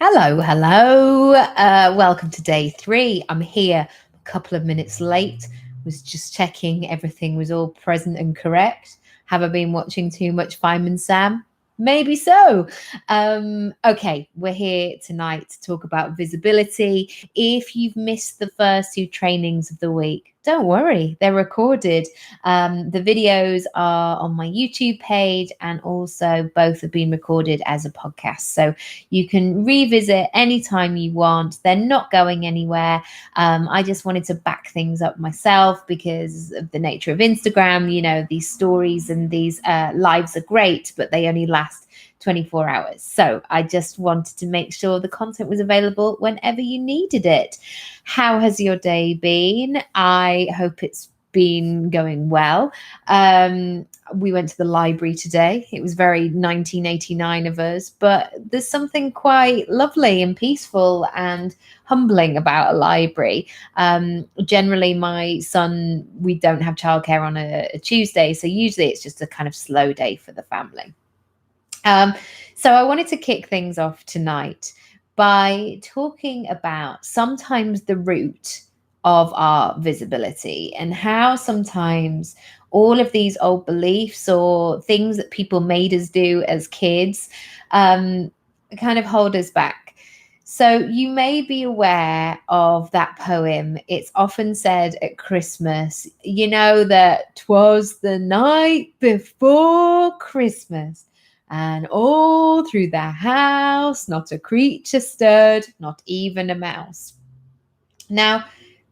Hello. Welcome to day 3. I'm here a couple of minutes late. Was just checking everything was all present and correct. Have I been watching too much Fireman Sam? Maybe so. Okay, we're here tonight to talk about visibility. If you've missed the first 2 trainings of the week, don't worry, they're recorded. The videos are on my YouTube page, and also both have been recorded as a podcast. So you can revisit anytime you want. They're not going anywhere. I just wanted to back things up myself because of the nature of Instagram. You know, these stories and these lives are great, but they only last 24 hours. So I just wanted to make sure the content was available whenever you needed it. How has your day been? I hope it's been going well. We went to the library today. It was very 1989 of us, but there's something quite lovely and peaceful and humbling about a library. Generally, my son, we don't have childcare on a Tuesday, so usually it's just a kind of slow day for the family. So I wanted to kick things off tonight by talking about sometimes the root of our visibility and how sometimes all of these old beliefs or things that people made us do as kids kind of hold us back. So you may be aware of that poem. It's often said at Christmas, you know, that 'twas the night before Christmas. And all through the house, not a creature stirred, not even a mouse. Now,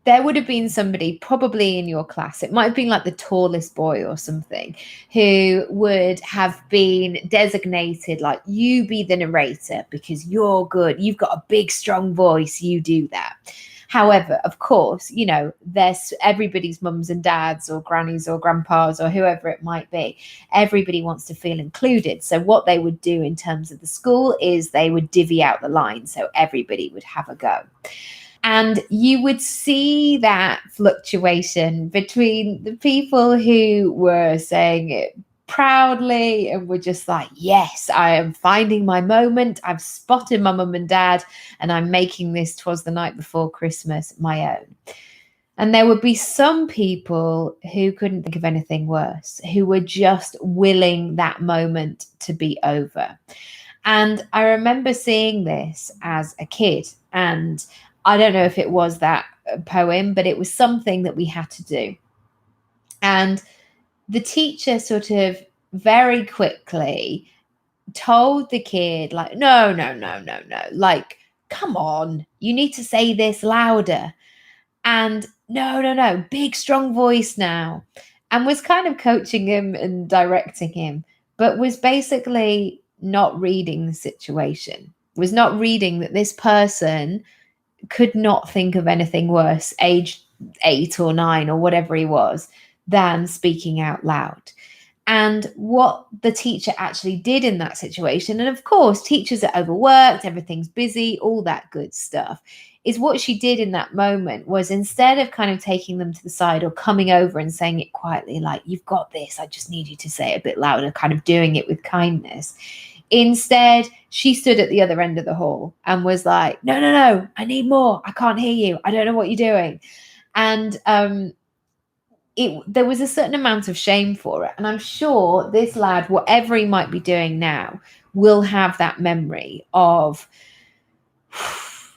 there would have been somebody probably in your class, it might have been like the tallest boy or something, who would have been designated like, you be the narrator because you're good. You've got a big, strong voice. You do that. However, of course, you know, there's everybody's mums and dads or grannies or grandpas or whoever it might be. Everybody wants to feel included. So what they would do in terms of the school is they would divvy out the line. So everybody would have a go. And you would see that fluctuation between the people who were saying it proudly and were just like, yes, I am finding my moment. I've spotted my mum and dad, and I'm making this 'twas the night before Christmas my own. And there would be some people who couldn't think of anything worse, who were just willing that moment to be over. And I remember seeing this as a kid, and I don't know if it was that poem, but it was something that we had to do. And the teacher sort of very quickly told the kid, like, no, like, come on, you need to say this louder. And no, big, strong voice now. And was kind of coaching him and directing him, but was basically not reading the situation, was not reading that this person could not think of anything worse, age 8 or 9 or whatever he was, than speaking out loud. And what the teacher actually did in that situation, and of course, teachers are overworked, everything's busy, all that good stuff, is what she did in that moment was, instead of kind of taking them to the side or coming over and saying it quietly, like, you've got this, I just need you to say it a bit louder, kind of doing it with kindness. Instead, she stood at the other end of the hall and was like, no, I need more. I can't hear you. I don't know what you're doing. And there was a certain amount of shame for it. And I'm sure this lad, whatever he might be doing now, will have that memory of,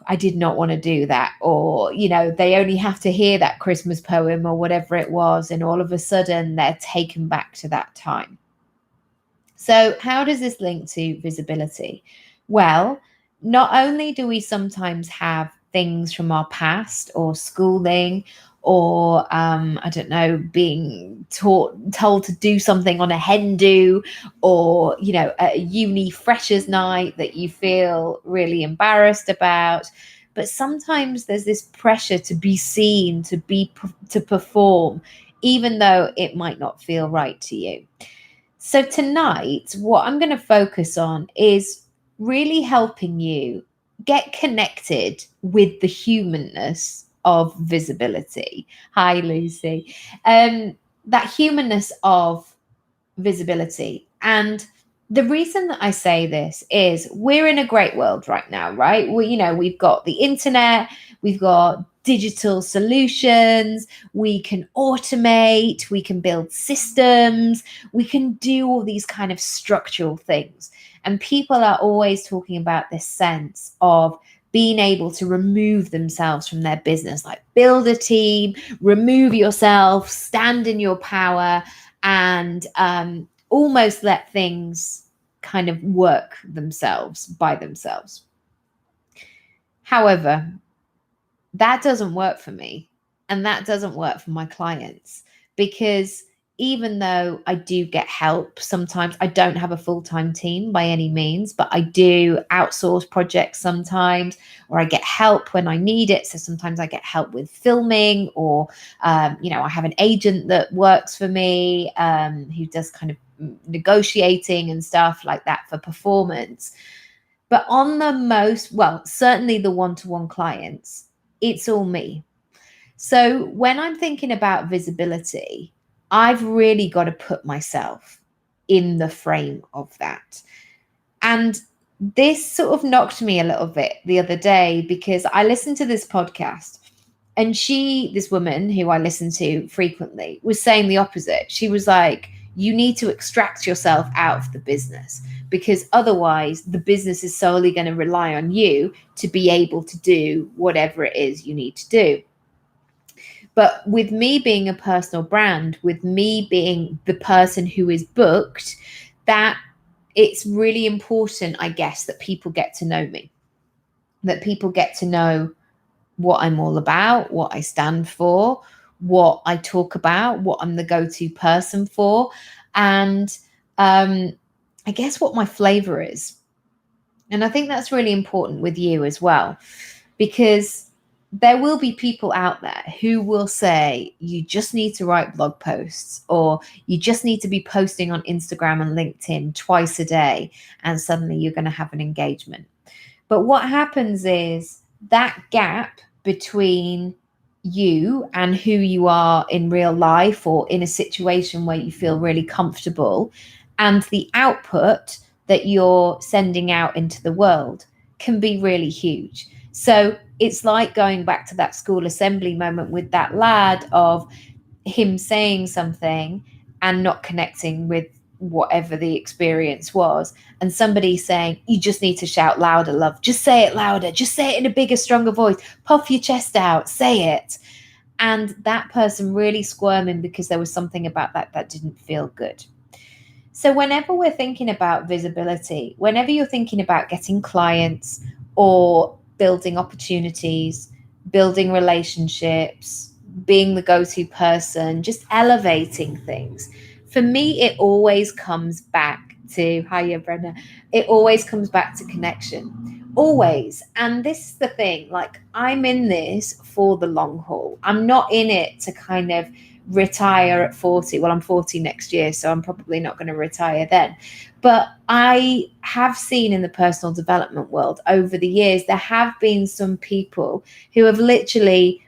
I did not want to do that. Or, you know, they only have to hear that Christmas poem or whatever it was, and all of a sudden they're taken back to that time. So how does this link to visibility? Well, not only do we sometimes have things from our past or schooling, or I don't know, being told to do something on a hen do, or, you know, a uni freshers night that you feel really embarrassed about. But sometimes there's this pressure to be seen, to perform, even though it might not feel right to you. So tonight, what I'm going to focus on is really helping you get connected with the humanness of visibility. Hi, Lucy. That humanness of visibility. And The reason that I say this is we're in a great world right now, right? We've got the internet, we've got digital solutions, we can automate, we can build systems, we can do all these kind of structural things. And people are always talking about this sense of being able to remove themselves from their business, like build a team, remove yourself, stand in your power, and almost let things kind of work themselves by themselves. However, that doesn't work for me, and that doesn't work for my clients, because even though I do get help, sometimes I don't have a full-time team by any means, but I do outsource projects sometimes, or I get help when I need it. So sometimes I get help with filming, or I have an agent that works for me, who does kind of negotiating and stuff like that for performance. But on certainly the one-to-one clients, it's all me. So when I'm thinking about visibility, I've really got to put myself in the frame of that. And this sort of knocked me a little bit the other day, because I listened to this podcast, and this woman who I listen to frequently, was saying the opposite. She was like, you need to extract yourself out of the business, because otherwise the business is solely going to rely on you to be able to do whatever it is you need to do. But with me being a personal brand, with me being the person who is booked, that it's really important, I guess, that people get to know me, that people get to know what I'm all about, what I stand for, what I talk about, what I'm the go-to person for, and I guess what my flavor is. And I think that's really important with you as well, because there will be people out there who will say you just need to write blog posts, or you just need to be posting on Instagram and LinkedIn twice a day, and suddenly you're going to have an engagement. But what happens is that gap between you and who you are in real life, or in a situation where you feel really comfortable, and the output that you're sending out into the world, can be really huge. So it's like going back to that school assembly moment with that lad, of him saying something and not connecting with whatever the experience was, and somebody saying, you just need to shout louder, love, just say it louder, just say it in a bigger, stronger voice, puff your chest out, say it. And that person really squirming because there was something about that didn't feel good. So whenever we're thinking about visibility, whenever you're thinking about getting clients, or building opportunities, building relationships, being the go-to person, just elevating things, for me, it always comes back to, hiya, Brenna, it always comes back to connection. Always. And this is the thing, like, I'm in this for the long haul. I'm not in it to kind of retire at 40. Well, I'm 40 next year, so I'm probably not going to retire then. But I have seen in the personal development world over the years, there have been some people who have literally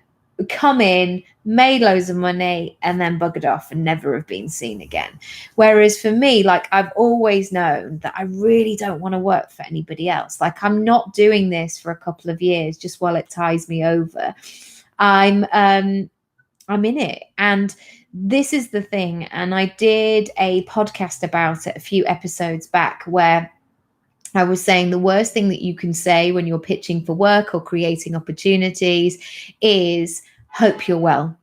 come in, made loads of money, and then buggered off and never have been seen again. Whereas for me, like, I've always known that I really don't want to work for anybody else. Like, I'm not doing this for a couple of years just while it ties me over. I'm in it. And this is the thing. And I did a podcast about it a few episodes back, where I was saying the worst thing that you can say when you're pitching for work or creating opportunities is, hope you're well.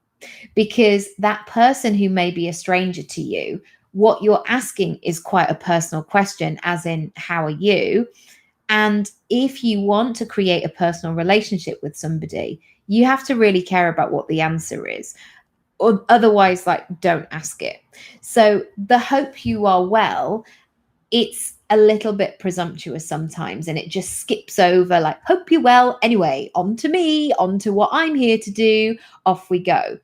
Because that person who may be a stranger to you, what you're asking is quite a personal question, as in, how are you? And if you want to create a personal relationship with somebody, you have to really care about what the answer is. Or otherwise, like, don't ask it. So the hope you are well, it's a little bit presumptuous sometimes, and it just skips over, like, hope you're well. Anyway, on to me, on to what I'm here to do. Off we go.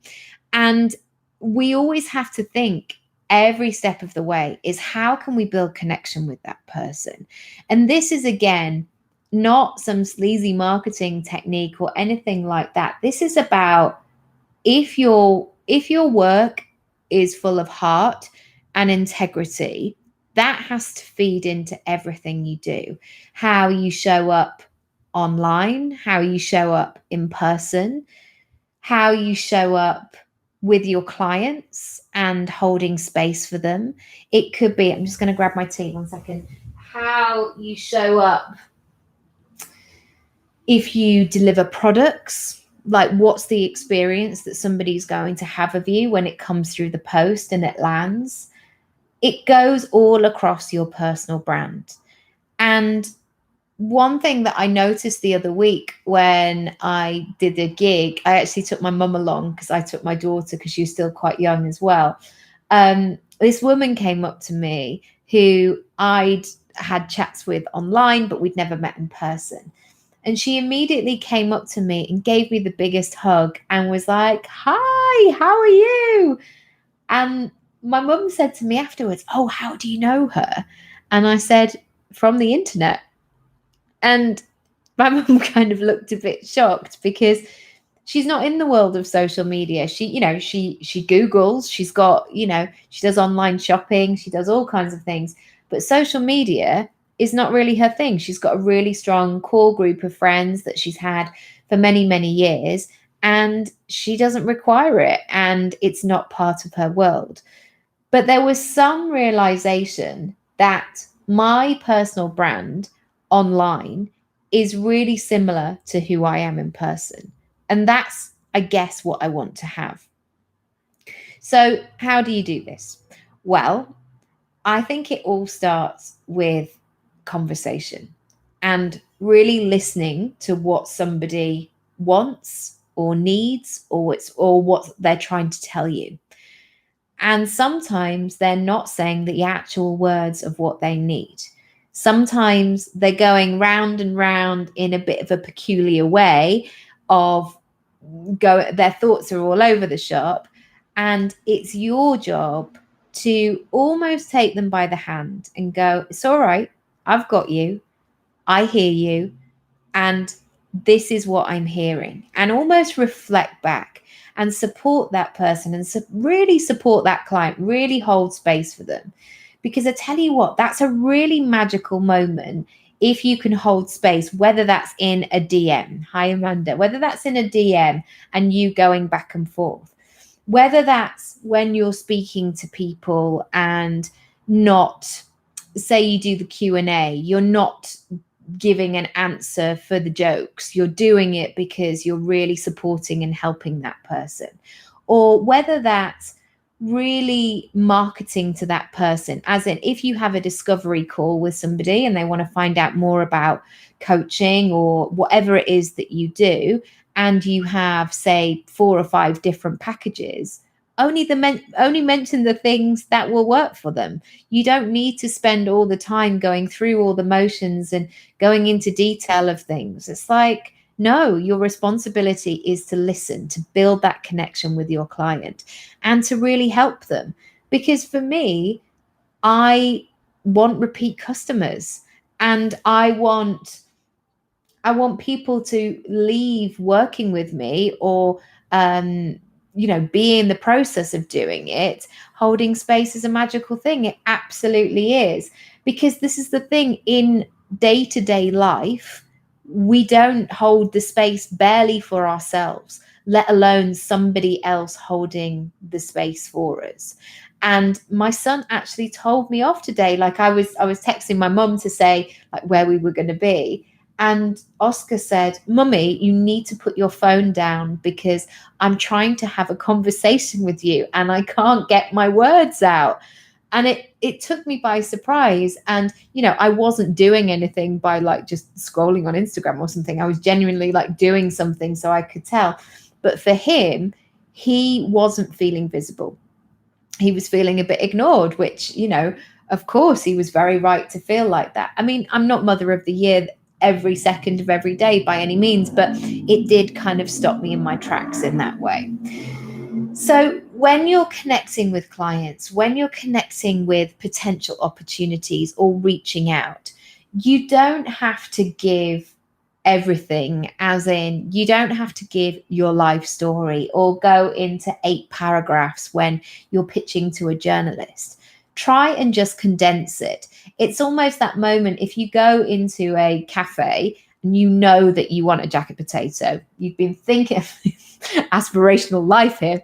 And we always have to think every step of the way is, how can we build connection with that person? And this is, again, not some sleazy marketing technique or anything like that. This is about, if your work is full of heart and integrity, That has to feed into everything you do. How you show up online, how you show up in person, how you show up with your clients and holding space for them. It could be, I'm just going to grab my tea 1 second, how you show up if you deliver products, like what's the experience that somebody's going to have of you when it comes through the post and it lands. It goes all across your personal brand. And one thing that I noticed the other week when I did a gig, I actually took my mum along because I took my daughter because she was still quite young as well. This woman came up to me who I'd had chats with online, but we'd never met in person. And she immediately came up to me and gave me the biggest hug and was like, "Hi, how are you?" And my mum said to me afterwards, "Oh, how do you know her?" And I said, "From the internet." And my mum kind of looked a bit shocked because she's not in the world of social media. She Googles, she's got, she does online shopping, she does all kinds of things. But social media is not really her thing. She's got a really strong core group of friends that she's had for many, many years, and she doesn't require it, and it's not part of her world. But there was some realization that my personal brand online is really similar to who I am in person. And that's, I guess, what I want to have. So, how do you do this? Well, I think it all starts with conversation and really listening to what somebody wants or needs, or what they're trying to tell you. And sometimes they're not saying the actual words of what they need. Sometimes they're going round and round in a bit of a peculiar way of their thoughts are all over the shop. And it's your job to almost take them by the hand and go, "It's all right. I've got you. I hear you. And this is what I'm hearing," and almost reflect back and support that person and really support that client, really hold space for them. Because I tell you what, that's a really magical moment if you can hold space, whether that's in a DM, hi Amanda, whether that's in a DM and you going back and forth, whether that's when you're speaking to people and not, say you do the Q&A, you're not giving an answer for the jokes. You're doing it because you're really supporting and helping that person. Or whether that's really marketing to that person, as in if you have a discovery call with somebody and they want to find out more about coaching or whatever it is that you do, and you have, say, 4 or 5 different packages, only mention the things that will work for them. You don't need to spend all the time going through all the motions and going into detail of things. It's like, no, your responsibility is to listen, to build that connection with your client and to really help them. Because for me, I want repeat customers, and I want people to leave working with me or be in the process of doing it. Holding space is a magical thing. It absolutely is. Because this is the thing, in day-to-day life, we don't hold the space barely for ourselves, let alone somebody else holding the space for us. And my son actually told me off today. Like I was texting my mum to say like where we were going to be. And Oscar said, "Mummy, you need to put your phone down because I'm trying to have a conversation with you and I can't get my words out." And it took me by surprise. And, I wasn't doing anything by like just scrolling on Instagram or something. I was genuinely like doing something so I could tell. But for him, he wasn't feeling visible. He was feeling a bit ignored, which, of course, he was very right to feel like that. I mean, I'm not Mother of the Year every second of every day by any means, but it did kind of stop me in my tracks in that way. So when you're connecting with clients, when you're connecting with potential opportunities or reaching out, you don't have to give everything, as in you don't have to give your life story or go into 8 paragraphs when you're pitching to a journalist. try and just condense it. It's almost that moment if you go into a cafe and you know that you want a jacket potato, you've been thinking aspirational life here.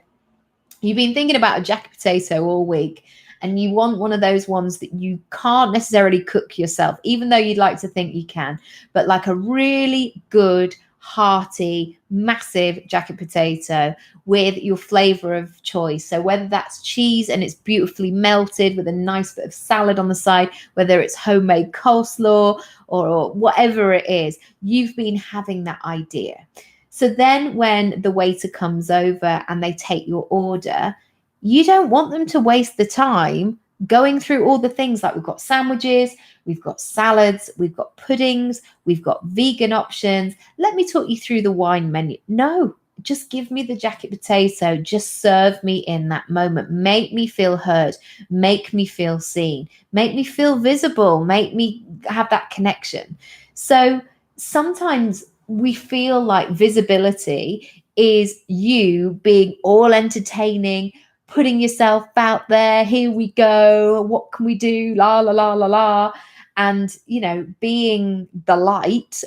You've been thinking about a jacket potato all week, and you want one of those ones that you can't necessarily cook yourself, even though you'd like to think you can, but like a really good, hearty, massive jacket potato with your flavor of choice. So whether that's cheese and it's beautifully melted with a nice bit of salad on the side, whether it's homemade coleslaw or whatever it is, you've been having that idea. So then when the waiter comes over and they take your order, you don't want them to waste the time going through all the things like we've got sandwiches, we've got salads, we've got puddings, we've got vegan options. Let me talk you through the wine menu. No, just give me the jacket potato. Just serve me in that moment. Make me feel heard. Make me feel seen. Make me feel visible. Make me have that connection. So sometimes we feel like visibility is you being all entertaining, putting yourself out there. Here we go. What can we do? La, la, la, la, la. And, you know, being the light,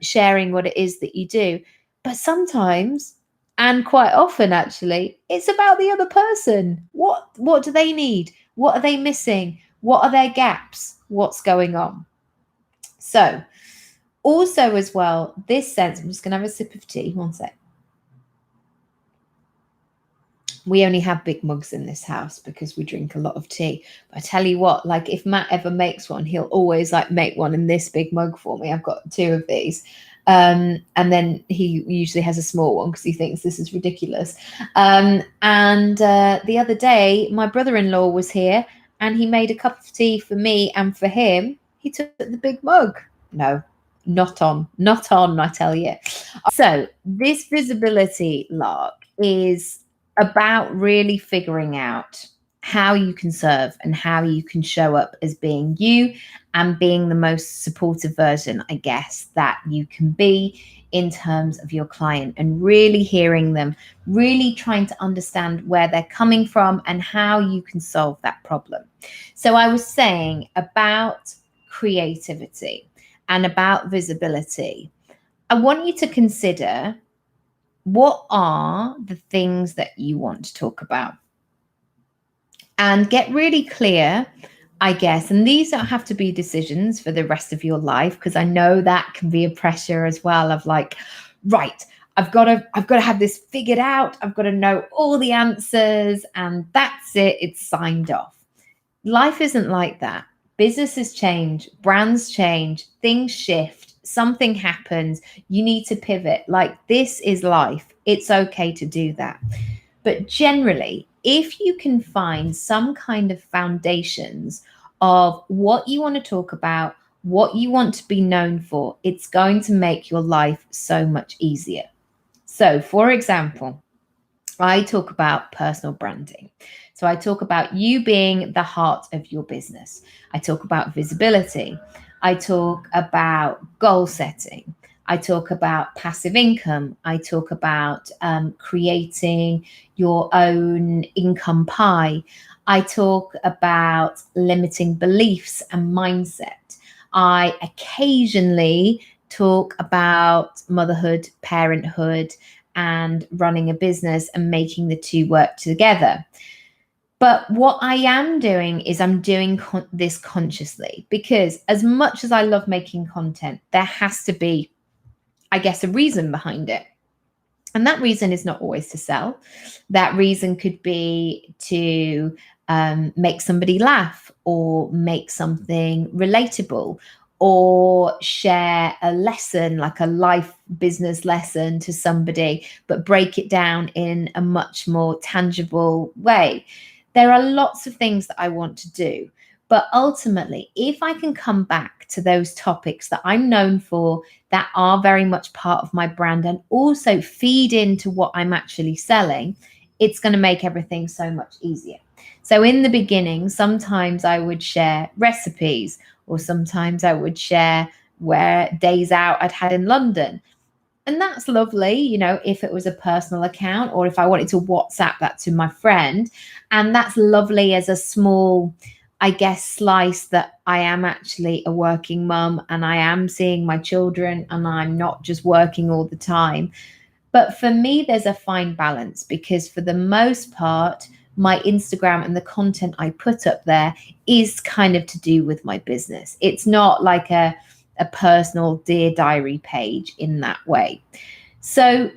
sharing what it is that you do. But sometimes, and quite often actually, it's about the other person. What do they need? What are they missing? What are their gaps? What's going on? So, also, as well, this sense, I'm just going to have a sip of tea. One sec. We only have big mugs in this house because we drink a lot of tea. But I tell you what, like if Matt ever makes one, he'll always like make one in this big mug for me. I've got 2 of these. And then he usually has a small one because he thinks this is ridiculous. The other day, my brother-in-law was here and he made a cup of tea for me and for him. He took the big mug. No. Not on, I tell you. So this visibility, Lark, is about really figuring out how you can serve and how you can show up as being you and being the most supportive version, I guess, that you can be in terms of your client, and really hearing them, really trying to understand where they're coming from and how you can solve that problem. So I was saying about creativity and about visibility. I want you to consider, what are the things that you want to talk about? And get really clear, I guess. And these don't have to be decisions for the rest of your life, because I know that can be a pressure as well of like, right, I've got to have this figured out. I've got to know all the answers and that's it. It's signed off. Life isn't like that. Businesses change, brands change, things shift, something happens, you need to pivot. Like, this is life. It's okay to do that. But generally, if you can find some kind of foundations of what you want to talk about, what you want to be known for, it's going to make your life so much easier. So, for example, I talk about personal branding. So I talk about you being the heart of your business. I talk about visibility. I talk about goal setting. I talk about passive income. I talk about creating your own income pie. I talk about limiting beliefs and mindset. I occasionally talk about motherhood, parenthood, and running a business and making the two work together. But what I am doing is I'm doing this consciously, because as much as I love making content, there has to be, I guess, a reason behind it. And that reason is not always to sell. That reason could be to make somebody laugh, or make something relatable, or share a lesson, like a life business lesson to somebody, but break it down in a much more tangible way. There are lots of things that I want to do. But ultimately, if I can come back to those topics that I'm known for, that are very much part of my brand, and also feed into what I'm actually selling, it's going to make everything so much easier. So in the beginning, sometimes I would share recipes, or sometimes I would share where days out I'd had in London. And that's lovely, you know, if it was a personal account, or if I wanted to WhatsApp that to my friend. And that's lovely as a small, I guess, slice that I am actually a working mum and I am seeing my children and I'm not just working all the time. But for me, there's a fine balance because for the most part, my Instagram and the content I put up there is kind of to do with my business. It's not like a personal Dear Diary page in that way. So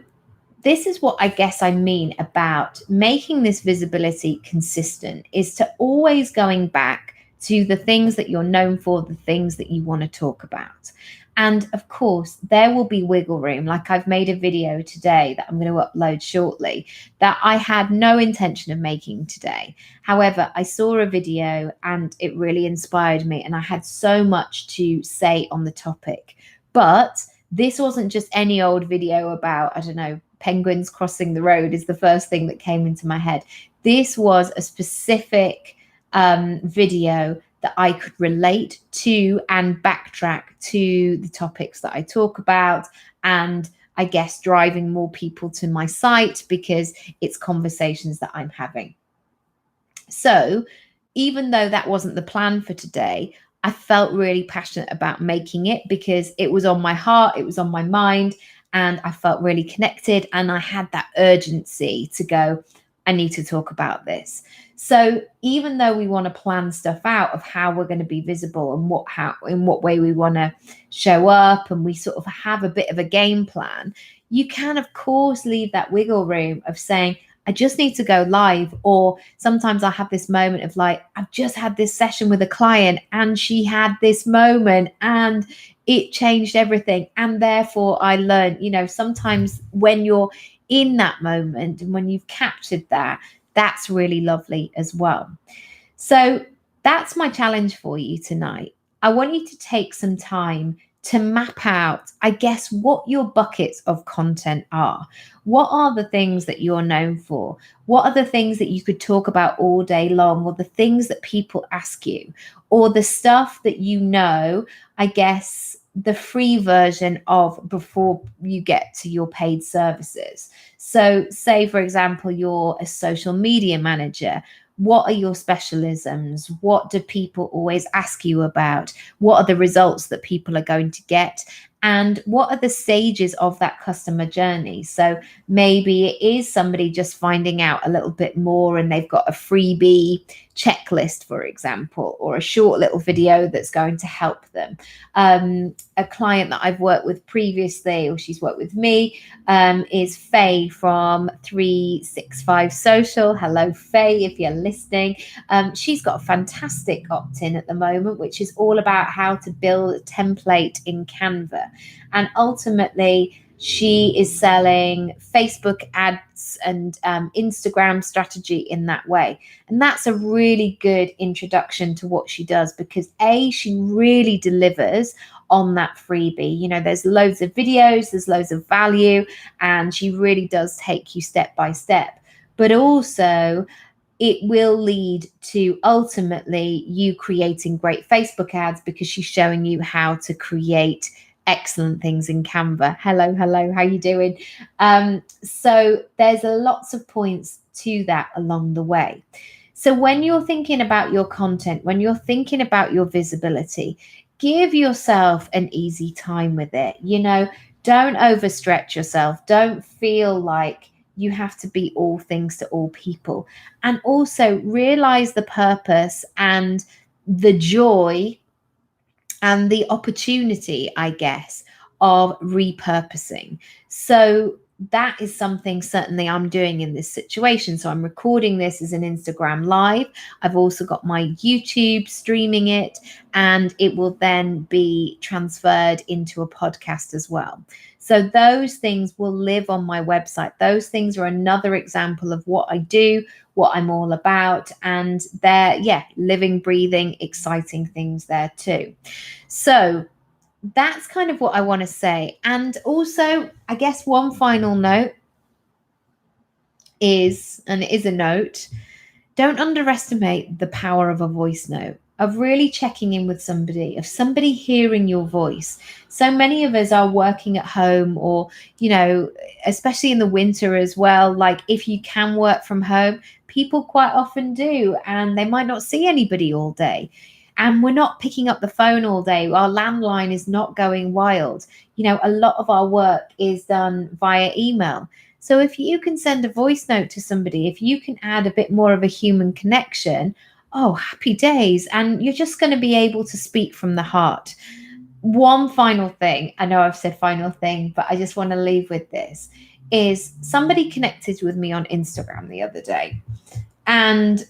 this is what I guess I mean about making this visibility consistent, is to always going back to the things that you're known for, the things that you want to talk about. And of course, there will be wiggle room. Like I've made a video today that I'm going to upload shortly that I had no intention of making today. However, I saw a video and it really inspired me, and I had so much to say on the topic. But this wasn't just any old video about, I don't know, penguins crossing the road is the first thing that came into my head. This was a specific video that I could relate to and backtrack to the topics that I talk about, and I guess driving more people to my site because it's conversations that I'm having. So even though that wasn't the plan for today, I felt really passionate about making it because it was on my heart, it was on my mind, and I felt really connected, and I had that urgency to go, I need to talk about this. So even though we want to plan stuff out of how we're going to be visible and in what way we want to show up, and we sort of have a bit of a game plan, you can of course leave that wiggle room of saying, I just need to go live. Or sometimes I have this moment of like, I've just had this session with a client and she had this moment and it changed everything. And therefore I learned, sometimes when you're in that moment and when you've captured that, that's really lovely as well. So that's my challenge for you tonight. I want you to take some time to map out, I guess, what your buckets of content are. What are the things that you're known for? What are the things that you could talk about all day long, or the things that people ask you, or the stuff that I guess, the free version of before you get to your paid services. So say, for example, you're a social media manager. What are your specialisms? What do people always ask you about? What are the results that people are going to get? And what are the stages of that customer journey? So maybe it is somebody just finding out a little bit more and they've got a freebie checklist, for example, or a short little video that's going to help them. A client that I've worked with previously, or she's worked with me, is Faye from 365 Social. Hello, Faye, if you're listening. She's got a fantastic opt-in at the moment, which is all about how to build a template in Canva. And ultimately, she is selling Facebook ads and Instagram strategy in that way. And that's a really good introduction to what she does because she really delivers on that freebie. There's loads of videos, there's loads of value, and she really does take you step by step. But also, it will lead to ultimately you creating great Facebook ads because she's showing you how to create excellent things in Canva. Hello, how you doing? So there's lots of points to that along the way. So when you're thinking about your content, when you're thinking about your visibility, give yourself an easy time with it. Don't overstretch yourself. Don't feel like you have to be all things to all people. And also realize the purpose and the joy and the opportunity, I guess, of repurposing. So that is something certainly I'm doing in this situation. So I'm recording this as an Instagram live. I've also got my YouTube streaming it, and it will then be transferred into a podcast as well. So those things will live on my website. Those things are another example of what I do, what I'm all about. And they're, living, breathing, exciting things there too. So that's kind of what I want to say. And also, I guess one final note is, and it is a note, don't underestimate the power of a voice note. of really checking in with somebody, of somebody hearing your voice. So many of us are working at home, or, especially in the winter as well. Like, if you can work from home, people quite often do, and they might not see anybody all day. And we're not picking up the phone all day. Our landline is not going wild. A lot of our work is done via email. So if you can send a voice note to somebody, if you can add a bit more of a human connection, oh, happy days. And you're just going to be able to speak from the heart. One final thing, I know I've said final thing, but I just want to leave with this, is somebody connected with me on Instagram the other day. And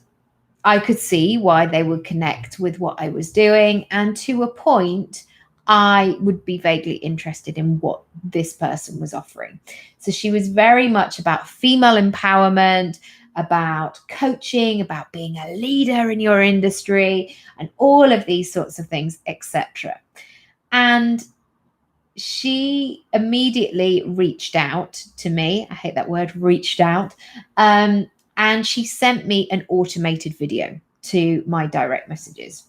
I could see why they would connect with what I was doing. And to a point, I would be vaguely interested in what this person was offering. So she was very much about female empowerment, about coaching, about being a leader in your industry, and all of these sorts of things, etc. And she immediately reached out to me. I hate that word, reached out. And she sent me an automated video to my direct messages.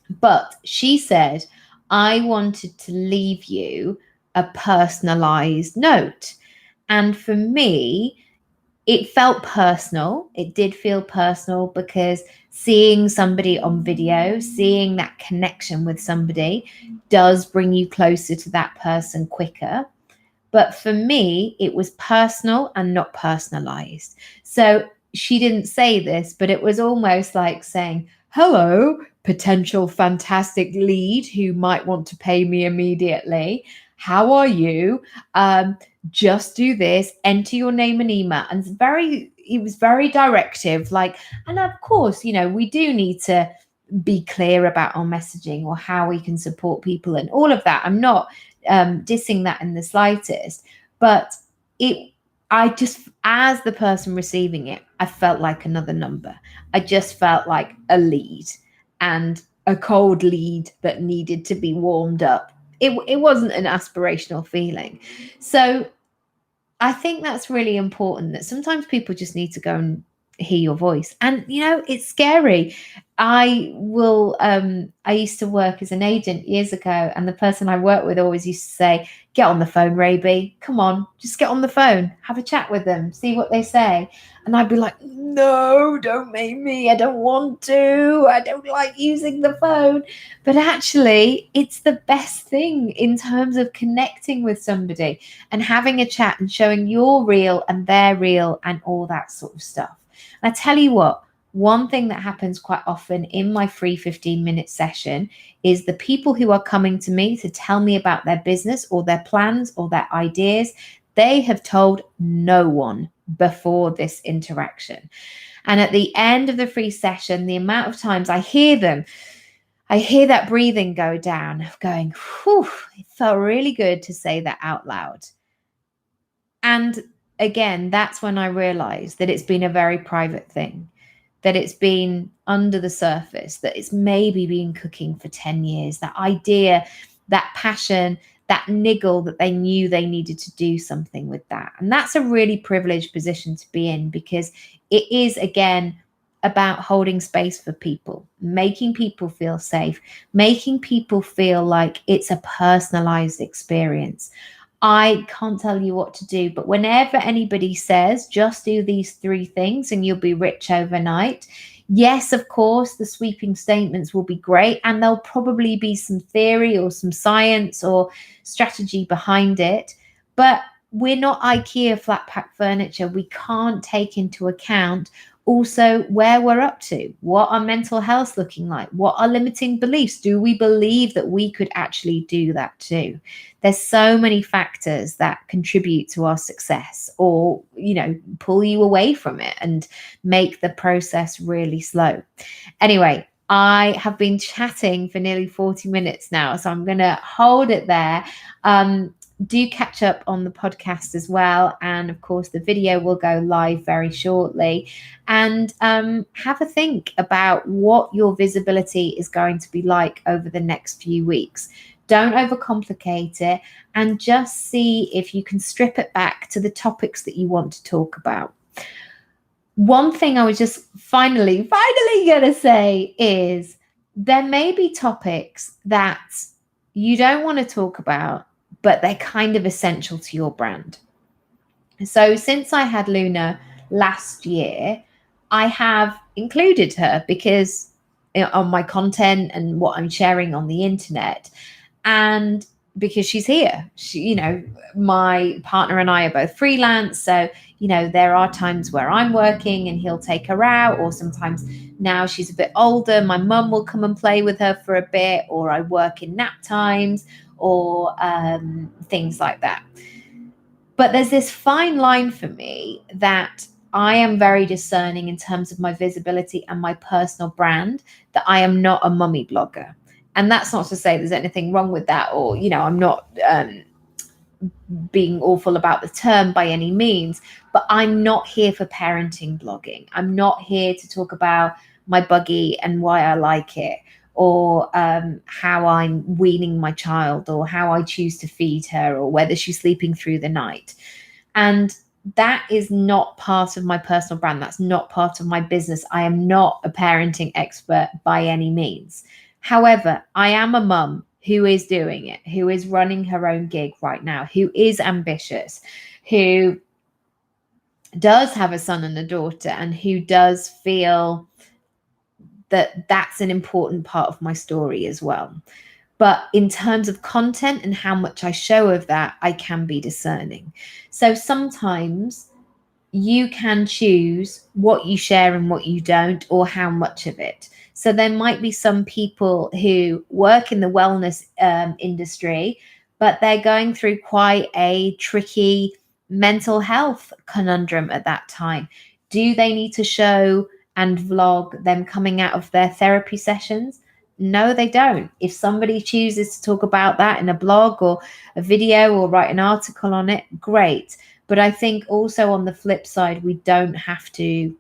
But she said, I wanted to leave you a personalized note. And for me, it felt personal. It did feel personal, because seeing somebody on video, seeing that connection with somebody does bring you closer to that person quicker. But for me, it was personal and not personalized. So she didn't say this, but it was almost like saying, hello, potential fantastic lead who might want to pay me immediately. How are you? Just do this, enter your name and email. And it was very directive. And of course, we do need to be clear about our messaging or how we can support people and all of that. I'm not dissing that in the slightest, but I just, as the person receiving it, I felt like another number. I just felt like a lead, and a cold lead that needed to be warmed up. It wasn't an aspirational feeling. So I think that's really important, that sometimes people just need to go and hear your voice. And, it's scary. I used to work as an agent years ago, and the person I worked with always used to say, get on the phone, Raby. Come on, just get on the phone, have a chat with them, see what they say. And I'd be like, no, don't make me. I don't want to. I don't like using the phone. But actually, it's the best thing in terms of connecting with somebody and having a chat and showing you're real and they're real and all that sort of stuff. And I tell you what, one thing that happens quite often in my free 15-minute session is the people who are coming to me to tell me about their business or their plans or their ideas, they have told no one before this interaction. And at the end of the free session, the amount of times I hear that breathing go down, of going, whew, it felt really good to say that out loud. And again, that's when I realized that it's been a very private thing, that it's been under the surface, that it's maybe been cooking for 10 years, that idea, that passion, that niggle that they knew they needed to do something with that. And that's a really privileged position to be in, because it is, again, about holding space for people, making people feel safe, making people feel like it's a personalized experience. I can't tell you what to do, but whenever anybody says, just do these 3 things and you'll be rich overnight, yes, of course, the sweeping statements will be great, and there'll probably be some theory or some science or strategy behind it. But we're not IKEA flat pack furniture. We can't take into account also where we're up to, what our mental health's looking like, what are limiting beliefs. Do we believe that we could actually do that too? There's so many factors that contribute to our success, or, pull you away from it and make the process really slow. Anyway, I have been chatting for nearly 40 minutes now, so I'm going to hold it there. Do catch up on the podcast as well. And of course, the video will go live very shortly. And have a think about what your visibility is going to be like over the next few weeks. Don't overcomplicate it, and just see if you can strip it back to the topics that you want to talk about. One thing I was just finally going to say is, there may be topics that you don't want to talk about, but they're kind of essential to your brand. So since I had Luna last year, I have included her because on my content and what I'm sharing on the internet, and because she's here. My partner and I are both freelance, so there are times where I'm working and he'll take her out, or sometimes now she's a bit older, my mum will come and play with her for a bit, or I work in nap times, or things like that. But there's this fine line for me that I am very discerning in terms of my visibility and my personal brand, that I am not a mummy blogger. And that's not to say there's anything wrong with that, or, I'm not being awful about the term by any means, but I'm not here for parenting blogging. I'm not here to talk about my buggy and why I like it, or how I'm weaning my child, or how I choose to feed her, or whether she's sleeping through the night. And that is not part of my personal brand. That's not part of my business. I am not a parenting expert by any means. However, I am a mum who is doing it, who is running her own gig right now, who is ambitious, who does have a son and a daughter, and who does feel that that's an important part of my story as well. But in terms of content and how much I show of that, I can be discerning. So sometimes you can choose what you share and what you don't, or how much of it. So there might be some people who work in the wellness industry, but they're going through quite a tricky mental health conundrum at that time. Do they need to show and vlog them coming out of their therapy sessions? No, they don't. If somebody chooses to talk about that in a blog or a video, or write an article on it, great. But I think also on the flip side, we don't have to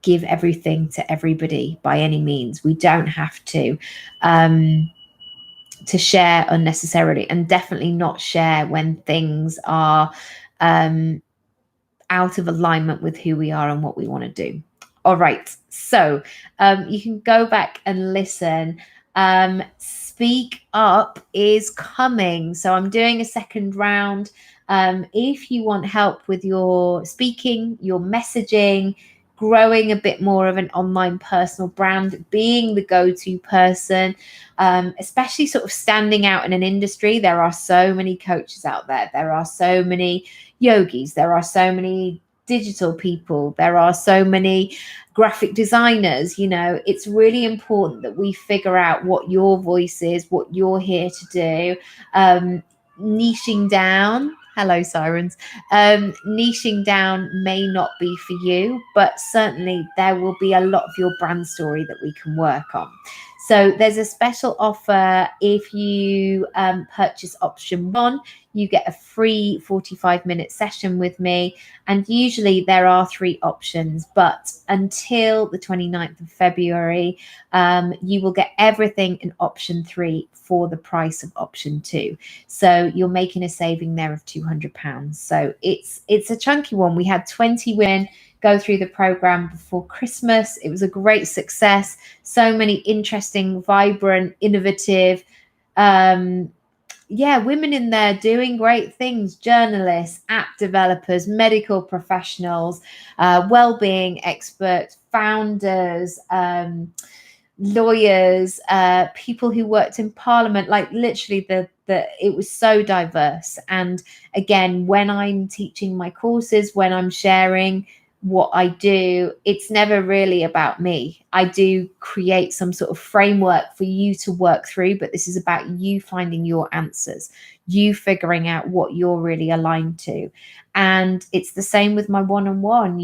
give everything to everybody by any means. We don't have to share unnecessarily, and definitely not share when things are out of alignment with who we are and what we want to do. All right. So you can go back and listen. Speak Up is coming. So I'm doing a second round. If you want help with your speaking, your messaging, growing a bit more of an online personal brand, being the go-to person, especially sort of standing out in an industry. There are so many coaches out there. There are so many yogis. There are so many digital people. There are so many graphic designers. It's really important that we figure out what your voice is, what you're here to do. Niching down, hello sirens, niching down may not be for you, but certainly there will be a lot of your brand story that we can work on. So there's a special offer. If you purchase option 1, you get a free 45-minute session with me. And usually there are 3 options, but until the 29th of February, you will get everything in option 3 for the price of option 2. So you're making a saving there of £200. So it's a chunky one. We had 20 women go through the program before Christmas. It was a great success. So many interesting, vibrant, innovative, women in there doing great things: journalists, app developers, medical professionals, well-being experts, founders, lawyers, people who worked in Parliament. Like literally, it was so diverse. And again, when I'm teaching my courses, when I'm sharing what I do, it's never really about me. I do create some sort of framework for you to work through, but this is about you finding your answers, you figuring out what you're really aligned to. And it's the same with my one-on-one.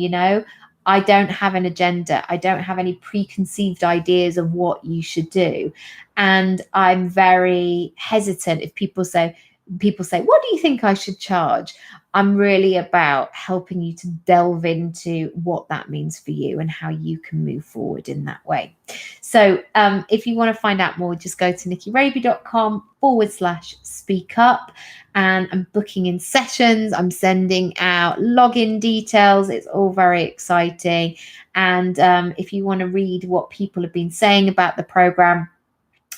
I don't have an agenda. I don't have any preconceived ideas of what you should do. And I'm very hesitant if people say, what do you think I should charge? I'm really about helping you to delve into what that means for you and how you can move forward in that way. So if you want to find out more, just go to nikiraby.com/speak up, and I'm booking in sessions. I'm sending out login details. It's all very exciting. And if you want to read what people have been saying about the program,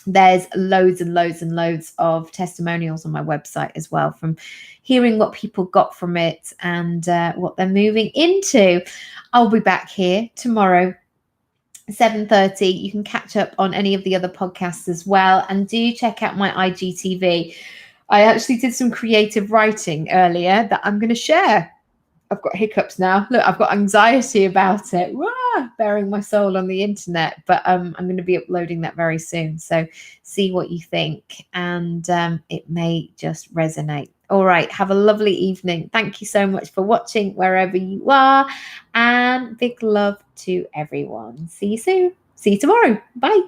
there's loads and loads and loads of testimonials on my website as well, from hearing what people got from it and what they're moving into. I'll be back here tomorrow, 7:30. You can catch up on any of the other podcasts as well, and do check out my IGTV. I actually did some creative writing earlier that I'm going to share. I've got hiccups now. Look, I've got anxiety about it. Wah, bearing my soul on the internet. But I'm going to be uploading that very soon. So see what you think. And it may just resonate. All right. Have a lovely evening. Thank you so much for watching wherever you are. And big love to everyone. See you soon. See you tomorrow. Bye.